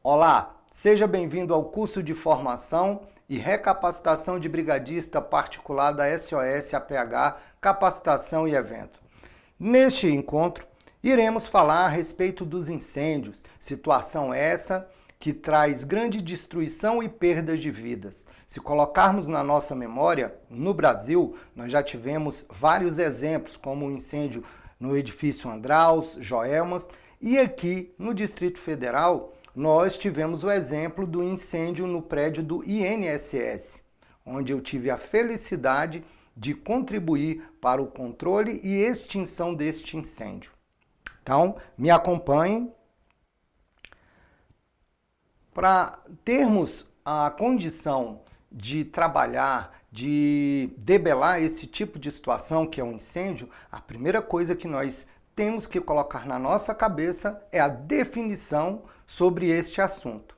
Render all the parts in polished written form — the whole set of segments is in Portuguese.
Olá, seja bem-vindo ao curso de formação e recapacitação de brigadista particular da SOS APH Capacitação e Evento. Neste encontro, iremos falar a respeito dos incêndios, situação essa que traz grande destruição e perdas de vidas. Se colocarmos na nossa memória, no Brasil, nós já tivemos vários exemplos, como o incêndio no edifício Andraus, Joelmas, e aqui no Distrito Federal, nós tivemos o exemplo do incêndio no prédio do INSS, onde eu tive a felicidade de contribuir para o controle e extinção deste incêndio. Então, me acompanhem. Para termos a condição de trabalhar, de debelar esse tipo de situação que é um incêndio, a primeira coisa que nós temos que colocar na nossa cabeça é a definição sobre este assunto.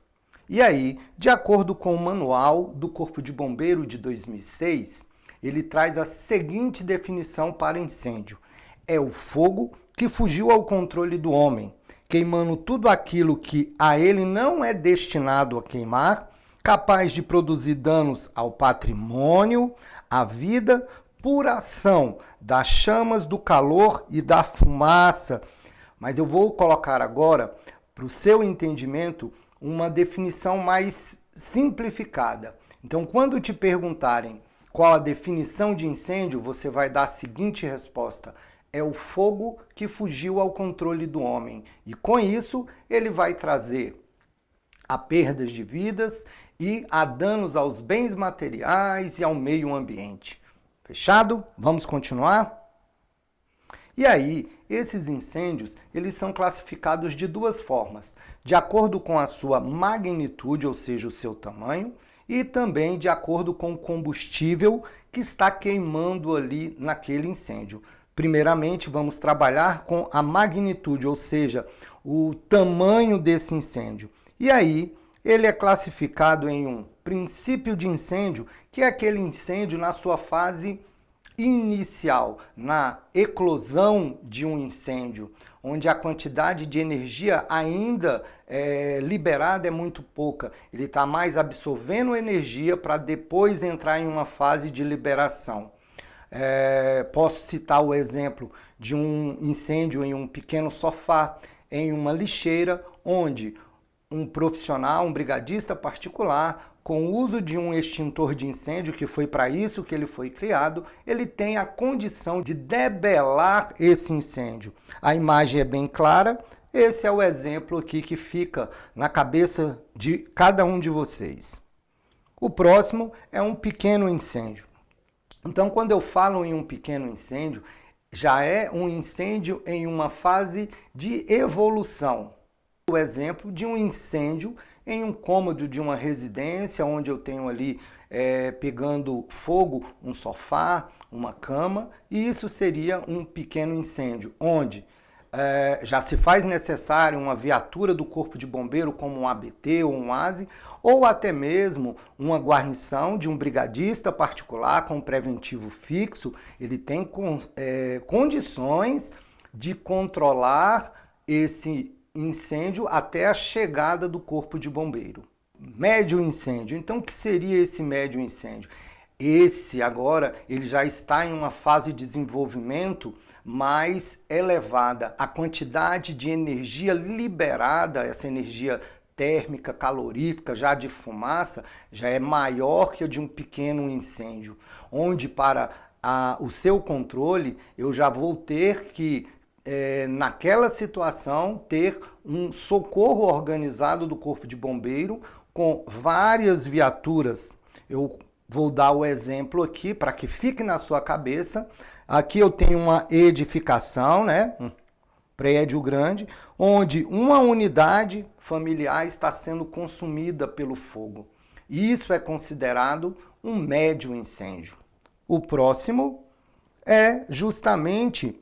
E aí, de acordo com o Manual do Corpo de Bombeiro de 2006, ele traz a seguinte definição para incêndio: é o fogo que fugiu ao controle do homem, queimando tudo aquilo que a ele não é destinado a queimar, capaz de produzir danos ao patrimônio, à vida, por ação das chamas, do calor e da fumaça. Mas eu vou colocar agora, para o seu entendimento, uma definição mais simplificada. Então, quando te perguntarem qual a definição de incêndio, você vai dar a seguinte resposta: é o fogo que fugiu ao controle do homem. E com isso, ele vai trazer a perdas de vidas e a danos aos bens materiais e ao meio ambiente. Fechado? Vamos continuar? E aí, esses incêndios, eles são classificados de duas formas: de acordo com a sua magnitude, ou seja, o seu tamanho, e também de acordo com o combustível que está queimando ali naquele incêndio. Primeiramente, vamos trabalhar com a magnitude, ou seja, o tamanho desse incêndio. E aí, ele é classificado em um princípio de incêndio, que é aquele incêndio na sua fase inicial, na eclosão de um incêndio, onde a quantidade de energia ainda liberada é muito pouca. Ele está mais absorvendo energia para depois entrar em uma fase de liberação. Posso citar o exemplo de um incêndio em um pequeno sofá, em uma lixeira, onde um profissional, um brigadista particular, com o uso de um extintor de incêndio, que foi para isso que ele foi criado, ele tem a condição de debelar esse incêndio. A imagem é bem clara, esse é o exemplo aqui que fica na cabeça de cada um de vocês. O próximo é um pequeno incêndio. Então, quando eu falo em um pequeno incêndio, já é um incêndio em uma fase de evolução. O exemplo de um incêndio em um cômodo de uma residência, onde eu tenho ali pegando fogo um sofá, uma cama, e isso seria um pequeno incêndio, onde já se faz necessário uma viatura do Corpo de Bombeiro, como um ABT ou um ASE, ou até mesmo uma guarnição de um brigadista particular com preventivo fixo. Ele tem condições de controlar esse incêndio até a chegada do Corpo de Bombeiro. Médio incêndio. Então, o que seria esse médio incêndio? Esse agora, ele já está em uma fase de desenvolvimento mais elevada. A quantidade de energia liberada, essa energia térmica, calorífica, já de fumaça, já é maior que a de um pequeno incêndio, onde para o seu controle eu já vou ter que naquela situação, ter um socorro organizado do Corpo de Bombeiro com várias viaturas. Eu vou dar o exemplo aqui para que fique na sua cabeça. Aqui eu tenho uma edificação, né? Um prédio grande, onde uma unidade familiar está sendo consumida pelo fogo. Isso é considerado um médio incêndio. O próximo é justamente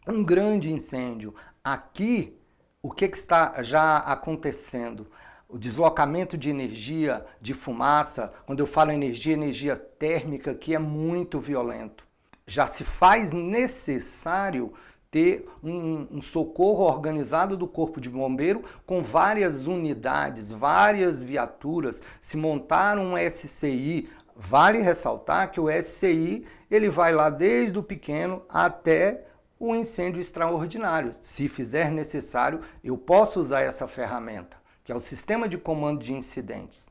um grande incêndio. Aqui, o que está já acontecendo? O deslocamento de energia, de fumaça, quando eu falo energia térmica, que é muito violento. Já se faz necessário ter um socorro organizado do Corpo de Bombeiro com várias unidades, várias viaturas, se montar um SCI. Vale ressaltar que o SCI ele vai lá desde o pequeno até o incêndio extraordinário. Se fizer necessário, eu posso usar essa ferramenta, que é o Sistema de Comando de Incidentes.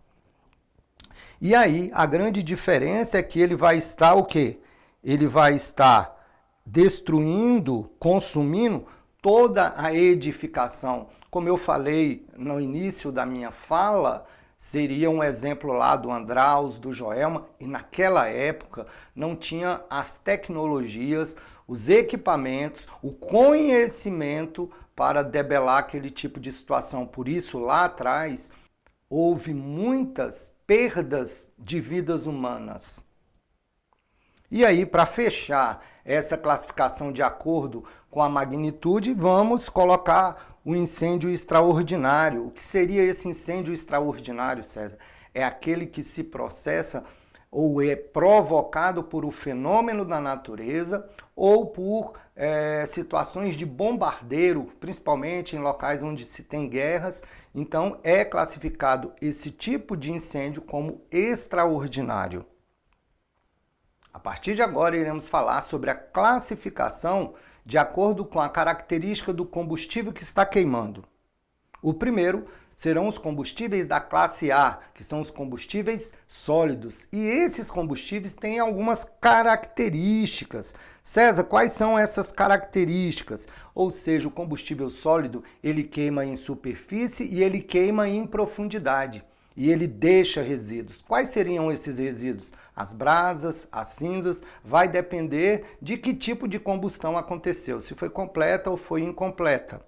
E aí, a grande diferença é que ele vai estar o quê? Ele vai estar destruindo, consumindo toda a edificação. Como eu falei no início da minha fala, seria um exemplo lá do Andraus, do Joelma, e naquela época não tinha as tecnologias, os equipamentos, o conhecimento para debelar aquele tipo de situação. Por isso, lá atrás, houve muitas perdas de vidas humanas. E aí, para fechar essa classificação de acordo com a magnitude, vamos colocar o incêndio extraordinário. O que seria esse incêndio extraordinário, César? É aquele que se processa ou é provocado por um fenômeno da natureza ou por situações de bombardeiro, principalmente em locais onde se tem guerras. Então, é classificado esse tipo de incêndio como extraordinário. A partir de agora, iremos falar sobre a classificação de acordo com a característica do combustível que está queimando. O primeiro serão os combustíveis da classe A, que são os combustíveis sólidos. E esses combustíveis têm algumas características. César, quais são essas características? Ou seja, o combustível sólido, ele queima em superfície e ele queima em profundidade. E ele deixa resíduos. Quais seriam esses resíduos? As brasas, as cinzas, vai depender de que tipo de combustão aconteceu, se foi completa ou foi incompleta.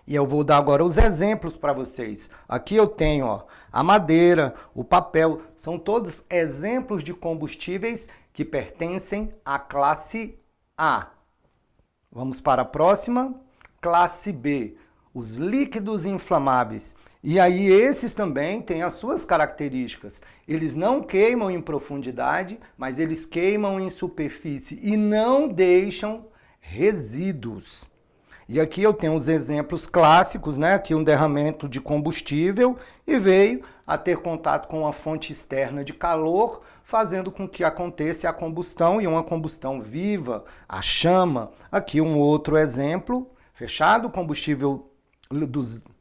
E eu vou dar agora os exemplos para vocês. Aqui eu tenho a madeira, o papel, são todos exemplos de combustíveis que pertencem à classe A. Vamos para a próxima, classe B, os líquidos inflamáveis. E aí esses também têm as suas características. Eles não queimam em profundidade, mas eles queimam em superfície e não deixam resíduos. E aqui eu tenho os exemplos clássicos, né? Aqui um derramamento de combustível e veio a ter contato com uma fonte externa de calor, fazendo com que aconteça a combustão e uma combustão viva, a chama. Aqui um outro exemplo, fechado, combustível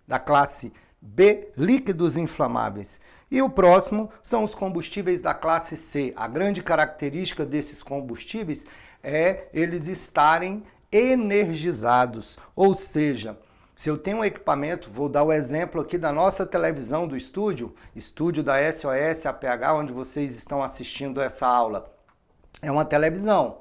da classe B, líquidos inflamáveis. E o próximo são os combustíveis da classe C. A grande característica desses combustíveis é eles estarem energizados, ou seja, se eu tenho um equipamento, vou dar o exemplo aqui da nossa televisão do estúdio da SOS APH, onde vocês estão assistindo essa aula. É uma televisão.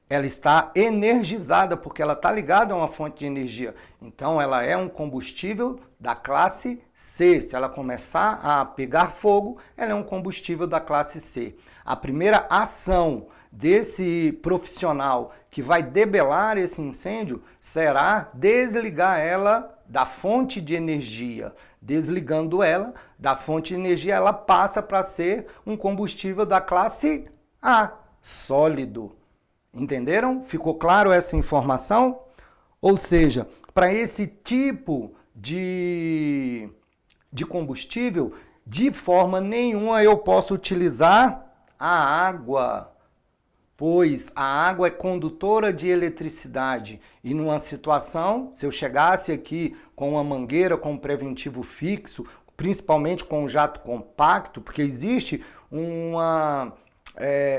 Ela está energizada porque ela está ligada a uma fonte de energia. Então, ela é um combustível da classe C. Se ela começar a pegar fogo, ela é um combustível da classe C. A primeira ação desse profissional que vai debelar esse incêndio será desligar ela da fonte de energia. Desligando ela da fonte de energia, ela passa para ser um combustível da classe A, sólido. Entenderam? Ficou claro essa informação? Ou seja, para esse tipo de combustível, de forma nenhuma eu posso utilizar a água, pois a água é condutora de eletricidade. E numa situação, se eu chegasse aqui com uma mangueira com um preventivo fixo, principalmente com um jato compacto, porque existe uma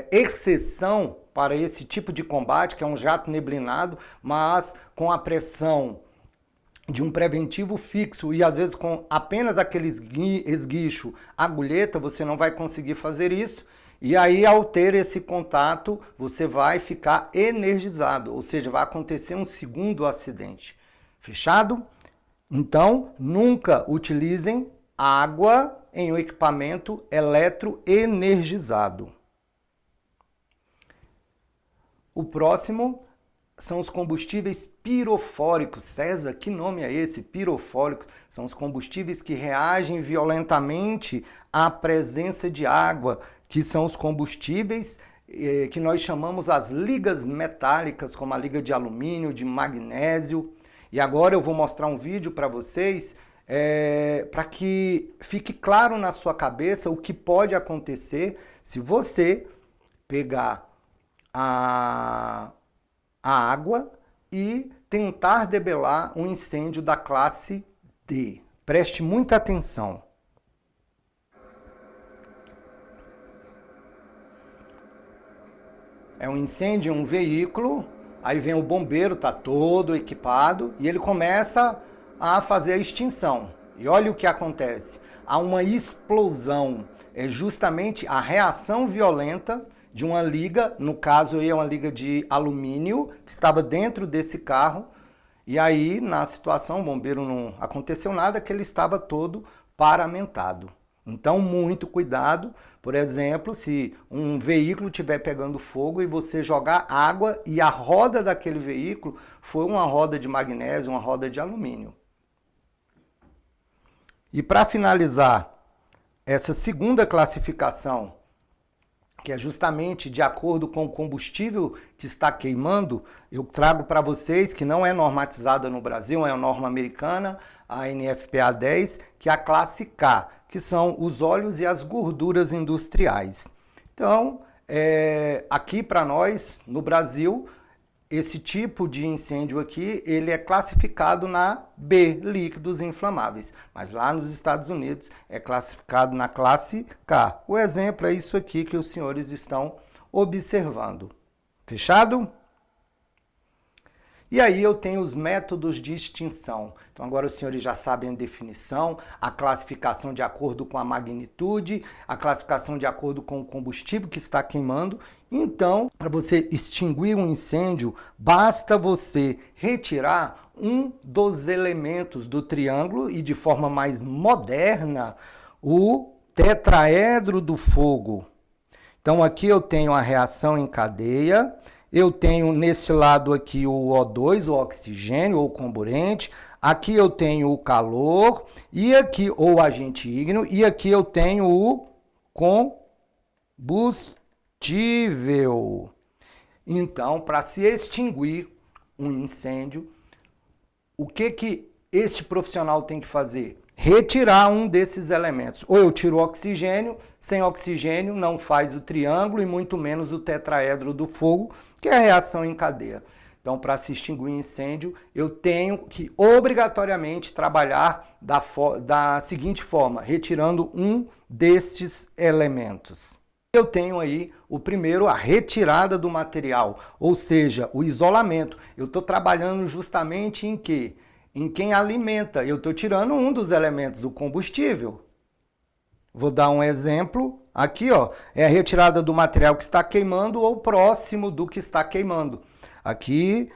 exceção para esse tipo de combate, que é um jato neblinado, mas com a pressão de um preventivo fixo e às vezes com apenas aquele esguicho, agulheta, você não vai conseguir fazer isso. E aí, ao ter esse contato, você vai ficar energizado, ou seja, vai acontecer um segundo acidente. Fechado? Então, nunca utilizem água em um equipamento eletroenergizado. O próximo são os combustíveis pirofóricos. César, que nome é esse? Pirofóricos são os combustíveis que reagem violentamente à presença de água, que são os combustíveis que nós chamamos as ligas metálicas, como a liga de alumínio, de magnésio. E agora eu vou mostrar um vídeo para vocês para que fique claro na sua cabeça o que pode acontecer se você pegar a água e tentar debelar um incêndio da classe D. Preste muita atenção. É um incêndio em um veículo, aí vem o bombeiro, tá todo equipado, e ele começa a fazer a extinção. E olha o que acontece. Há uma explosão, é justamente a reação violenta de uma liga, no caso aí é uma liga de alumínio, que estava dentro desse carro, e aí na situação o bombeiro não aconteceu nada, que ele estava todo paramentado. Então, muito cuidado. Por exemplo, se um veículo estiver pegando fogo e você jogar água e a roda daquele veículo foi uma roda de magnésio, uma roda de alumínio. E para finalizar essa segunda classificação, que é justamente de acordo com o combustível que está queimando, eu trago para vocês que não é normatizada no Brasil, é a norma americana, a NFPA 10, que é a classe K, que são os óleos e as gorduras industriais. Então, aqui para nós, no Brasil, esse tipo de incêndio aqui, ele é classificado na B, líquidos inflamáveis. Mas lá nos Estados Unidos é classificado na classe K. O exemplo é isso aqui que os senhores estão observando. Fechado? E aí eu tenho os métodos de extinção. Então agora os senhores já sabem a definição, a classificação de acordo com a magnitude, a classificação de acordo com o combustível que está queimando. Então, para você extinguir um incêndio, basta você retirar um dos elementos do triângulo e de forma mais moderna, o tetraedro do fogo. Então aqui eu tenho a reação em cadeia. Eu tenho nesse lado aqui o O2, o oxigênio ou comburente. Aqui eu tenho o calor, e aqui, ou agente ígneo, e aqui eu tenho o combustível. Então, para se extinguir um incêndio, o que este profissional tem que fazer? Retirar um desses elementos. Ou eu tiro o oxigênio, sem oxigênio não faz o triângulo e muito menos o tetraedro do fogo, que é a reação em cadeia. Então, para se extinguir um incêndio, eu tenho que obrigatoriamente trabalhar da seguinte forma, retirando um destes elementos. Eu tenho aí o primeiro, a retirada do material, ou seja, o isolamento. Eu estou trabalhando justamente em quê? Em quem alimenta. Eu estou tirando um dos elementos, o combustível. Vou dar um exemplo. Aqui, ó, é a retirada do material que está queimando ou próximo do que está queimando. Aqui,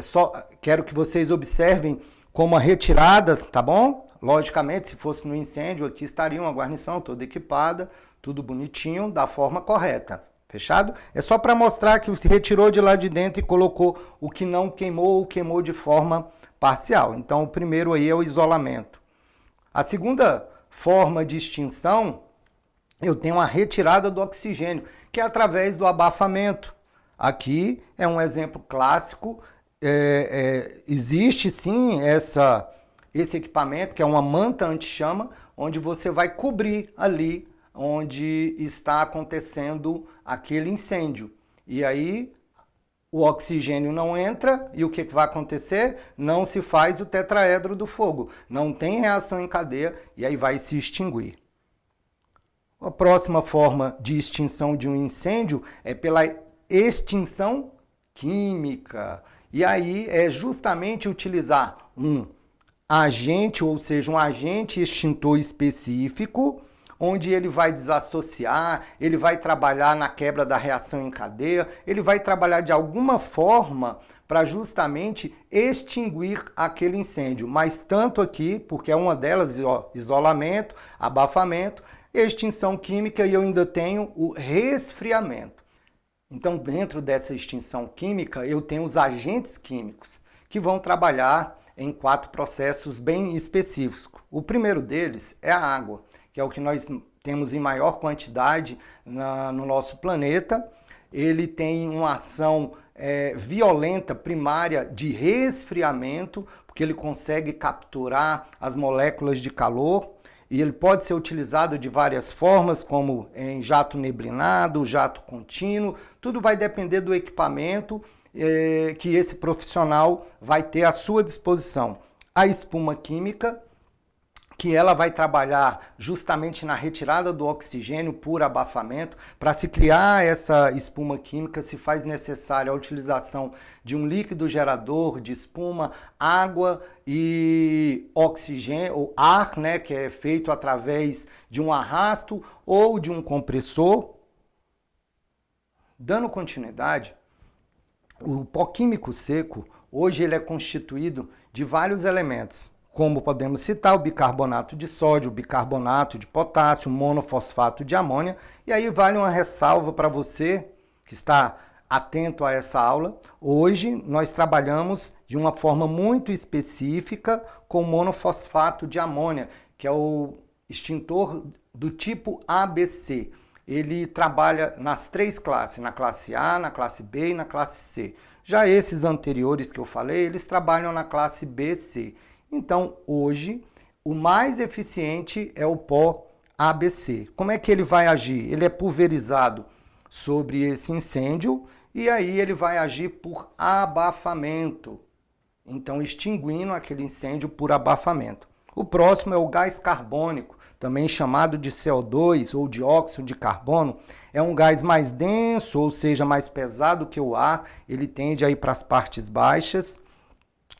só quero que vocês observem como a retirada, tá bom? Logicamente, se fosse no incêndio, aqui estaria uma guarnição toda equipada, tudo bonitinho, da forma correta. Fechado? É só para mostrar que você retirou de lá de dentro e colocou o que não queimou ou queimou de forma parcial. Então, o primeiro aí é o isolamento. A segunda forma de extinção, eu tenho a retirada do oxigênio, que é através do abafamento. Aqui é um exemplo clássico. Existe sim esse equipamento, que é uma manta anti-chama, onde você vai cobrir ali onde está acontecendo aquele incêndio. E aí o oxigênio não entra e o que vai acontecer? Não se faz o tetraedro do fogo. Não tem reação em cadeia e aí vai se extinguir. A próxima forma de extinção de um incêndio é pela extinção química. E aí é justamente utilizar um agente, ou seja, um agente extintor específico, onde ele vai desassociar, ele vai trabalhar na quebra da reação em cadeia, ele vai trabalhar de alguma forma para justamente extinguir aquele incêndio. Mas tanto aqui, porque é uma delas, isolamento, abafamento, extinção química, e eu ainda tenho o resfriamento. Então, dentro dessa extinção química, eu tenho os agentes químicos, que vão trabalhar em 4 processos bem específicos. O primeiro deles é a água, que é o que nós temos em maior quantidade no nosso planeta, ele tem uma ação violenta primária de resfriamento, porque ele consegue capturar as moléculas de calor, e ele pode ser utilizado de várias formas, como em jato neblinado, jato contínuo, tudo vai depender do equipamento que esse profissional vai ter à sua disposição. A espuma química, que ela vai trabalhar justamente na retirada do oxigênio por abafamento. Para se criar essa espuma química, se faz necessária a utilização de um líquido gerador de espuma, água e oxigênio, ou ar, né, que é feito através de um arrasto ou de um compressor. Dando continuidade, o pó químico seco, hoje ele é constituído de vários elementos, como podemos citar o bicarbonato de sódio, o bicarbonato de potássio, o monofosfato de amônia. E aí vale uma ressalva para você que está atento a essa aula. Hoje nós trabalhamos de uma forma muito específica com o monofosfato de amônia, que é o extintor do tipo ABC. Ele trabalha nas 3 classes, na classe A, na classe B e na classe C. Já esses anteriores que eu falei, eles trabalham na classe BC. Então, hoje, o mais eficiente é o pó ABC. Como é que ele vai agir? Ele é pulverizado sobre esse incêndio e aí ele vai agir por abafamento. Então, extinguindo aquele incêndio por abafamento. O próximo é o gás carbônico, também chamado de CO2 ou dióxido de carbono. É um gás mais denso, ou seja, mais pesado que o ar. Ele tende a ir para as partes baixas.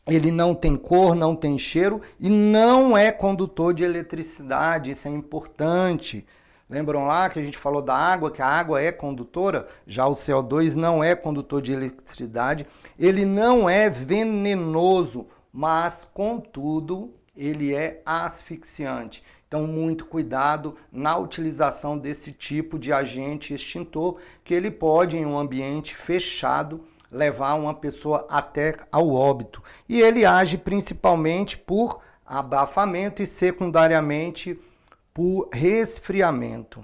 Ele não tem cor, não tem cheiro e não é condutor de eletricidade, isso é importante. Lembram lá que a gente falou da água, que a água é condutora? Já o CO2 não é condutor de eletricidade, ele não é venenoso, mas, contudo, ele é asfixiante. Então, muito cuidado na utilização desse tipo de agente extintor, que ele pode, em um ambiente fechado, levar uma pessoa até ao óbito. E ele age principalmente por abafamento e secundariamente por resfriamento.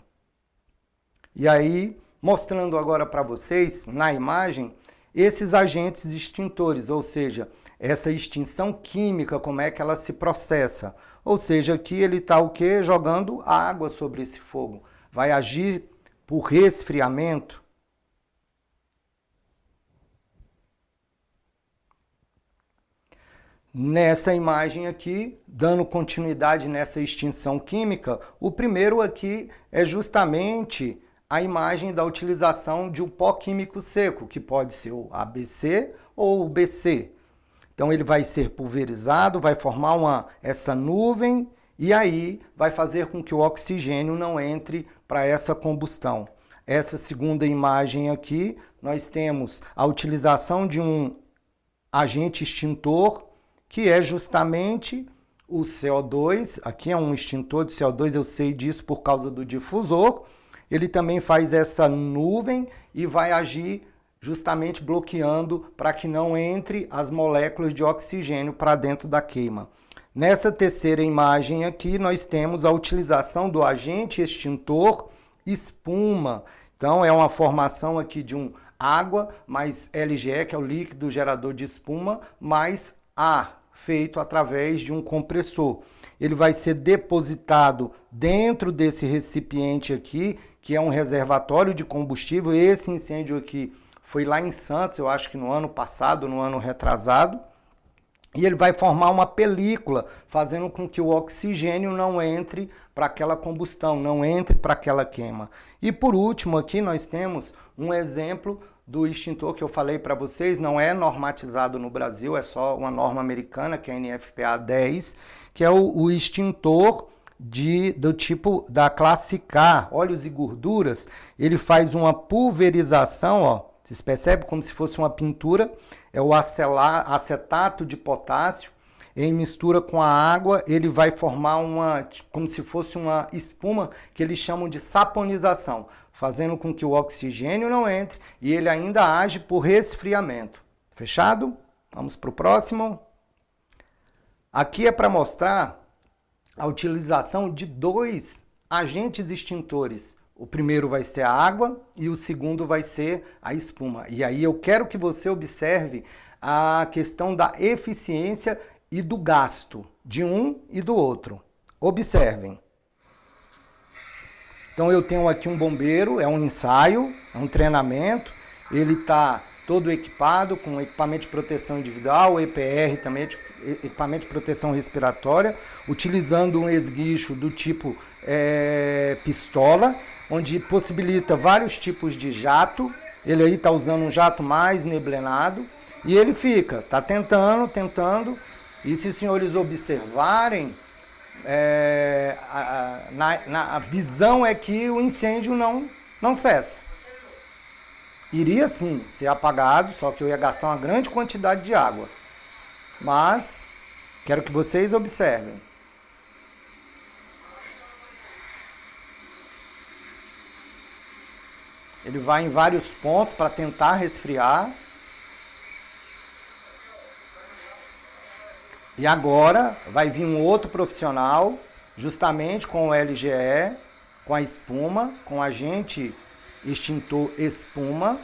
E aí, mostrando agora para vocês, na imagem, esses agentes extintores, ou seja, essa extinção química, como é que ela se processa. Ou seja, aqui ele está o quê? Jogando água sobre esse fogo. Vai agir por resfriamento. Nessa imagem aqui, dando continuidade nessa extinção química, o primeiro aqui é justamente a imagem da utilização de um pó químico seco, que pode ser o ABC ou o BC. Então ele vai ser pulverizado, vai formar essa nuvem e aí vai fazer com que o oxigênio não entre para essa combustão. Essa segunda imagem aqui, nós temos a utilização de um agente extintor, que é justamente o CO2. Aqui é um extintor de CO2, eu sei disso por causa do difusor. Ele também faz essa nuvem e vai agir justamente bloqueando para que não entre as moléculas de oxigênio para dentro da queima. Nessa terceira imagem aqui, nós temos a utilização do agente extintor espuma. Então, é uma formação aqui de água mais LGE, que é o líquido gerador de espuma, mais ar, feito através de um compressor. Ele vai ser depositado dentro desse recipiente aqui, que é um reservatório de combustível. Esse incêndio aqui foi lá em Santos, eu acho que no ano passado, no ano retrasado. E ele vai formar uma película, fazendo com que o oxigênio não entre para aquela combustão, não entre para aquela queima. E por último aqui nós temos um exemplo do extintor que eu falei para vocês, não é normatizado no Brasil, é só uma norma americana, que é a NFPA 10, que é o extintor do tipo da classe K, óleos e gorduras. Ele faz uma pulverização, ó, vocês percebem como se fosse uma pintura, é o acetato de potássio, em mistura com a água, ele vai formar como se fosse uma espuma que eles chamam de saponização, fazendo com que o oxigênio não entre e ele ainda age por resfriamento. Fechado? Vamos para o próximo. Aqui é para mostrar a utilização de 2 agentes extintores, O primeiro vai ser a água e o segundo vai ser a espuma. E aí eu quero que você observe a questão da eficiência e do gasto de um e do outro. Observem. Então eu tenho aqui um bombeiro, é um ensaio, é um treinamento, ele está todo equipado com equipamento de proteção individual, EPR também, equipamento de proteção respiratória, utilizando um esguicho do tipo pistola, onde possibilita vários tipos de jato. Ele aí está usando um jato mais neblenado e ele está tentando, e se os senhores observarem, a visão é que o incêndio não cessa. Iria sim ser apagado, só que eu ia gastar uma grande quantidade de água. Mas quero que vocês observem. Ele vai em vários pontos para tentar resfriar. E agora vai vir um outro profissional, justamente com o LGE, com a espuma, com agente extintor espuma.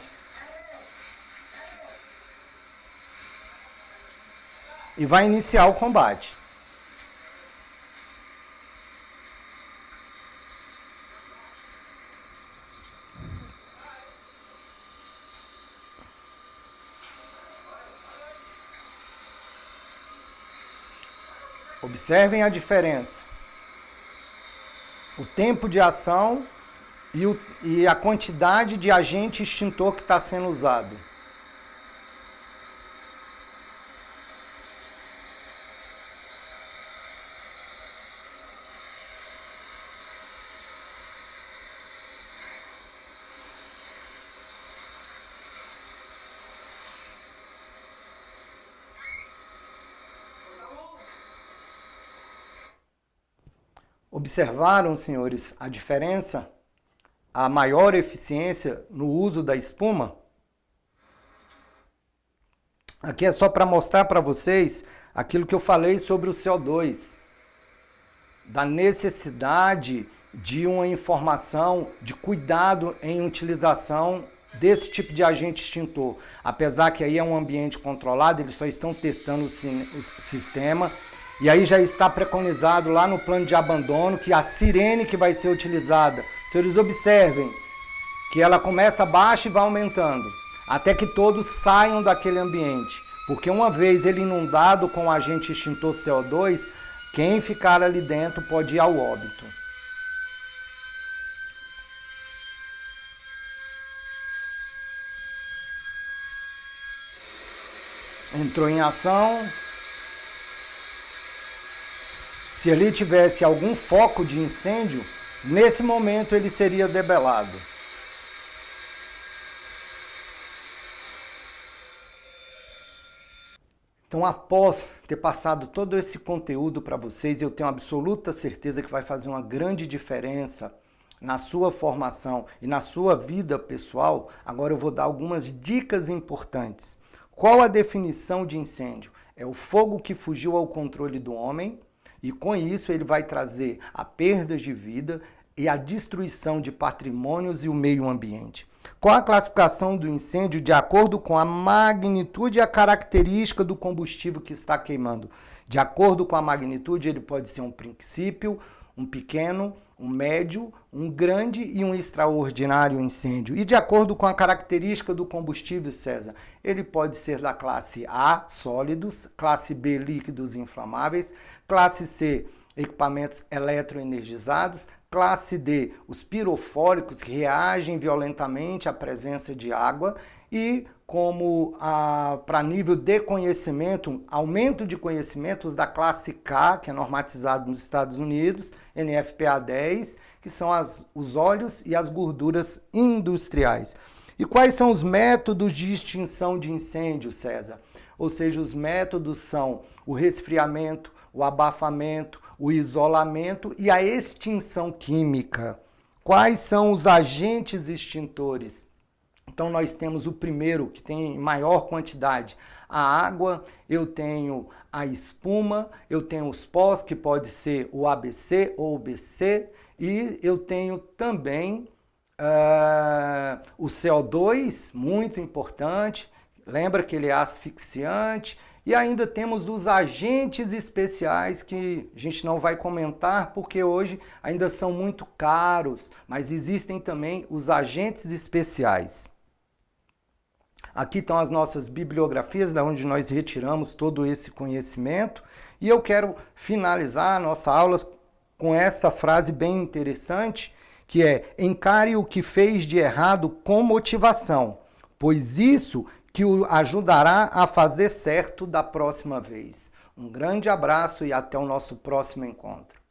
E vai iniciar o combate. Observem a diferença. O tempo de ação e a quantidade de agente extintor que está sendo usado. Observaram, senhores, a diferença? A maior eficiência no uso da espuma? Aqui é só para mostrar para vocês aquilo que eu falei sobre o CO2, da necessidade de uma informação, de cuidado em utilização desse tipo de agente extintor. Apesar que aí é um ambiente controlado, eles só estão testando o sistema. E aí já está preconizado lá no plano de abandono que a sirene que vai ser utilizada, senhores observem que ela começa baixa e vai aumentando, até que todos saiam daquele ambiente. Porque uma vez ele inundado com o agente extintor CO2, quem ficar ali dentro pode ir ao óbito. Entrou em ação. Se ali tivesse algum foco de incêndio, nesse momento ele seria debelado. Então, após ter passado todo esse conteúdo para vocês, eu tenho absoluta certeza que vai fazer uma grande diferença na sua formação e na sua vida pessoal. Agora eu vou dar algumas dicas importantes. Qual a definição de incêndio? É o fogo que fugiu ao controle do homem, e com isso ele vai trazer a perda de vida e a destruição de patrimônios e o meio ambiente. Qual a classificação do incêndio de acordo com a magnitude e a característica do combustível que está queimando? De acordo com a magnitude, ele pode ser um princípio, um pequeno, um médio, um grande e um extraordinário incêndio. E de acordo com a característica do combustível, César, ele pode ser da classe A, sólidos, classe B, líquidos inflamáveis, classe C, equipamentos eletroenergizados, classe D, os pirofóricos que reagem violentamente à presença de água e como para nível de conhecimento, aumento de conhecimentos da classe K, que é normatizado nos Estados Unidos, NFPA 10, que são os óleos e as gorduras industriais. E quais são os métodos de extinção de incêndio, César? Ou seja, os métodos são o resfriamento, o abafamento, o isolamento e a extinção química. Quais são os agentes extintores? Então nós temos o primeiro, que tem maior quantidade, a água, eu tenho a espuma, eu tenho os pós, que pode ser o ABC ou o BC, e eu tenho também O CO2, muito importante, lembra que ele é asfixiante. E ainda temos os agentes especiais que a gente não vai comentar porque hoje ainda são muito caros, mas existem também os agentes especiais. Aqui estão as nossas bibliografias, da onde nós retiramos todo esse conhecimento. E eu quero finalizar a nossa aula com essa frase bem interessante, que é: encare o que fez de errado com motivação, pois isso que o ajudará a fazer certo da próxima vez. Um grande abraço e até o nosso próximo encontro.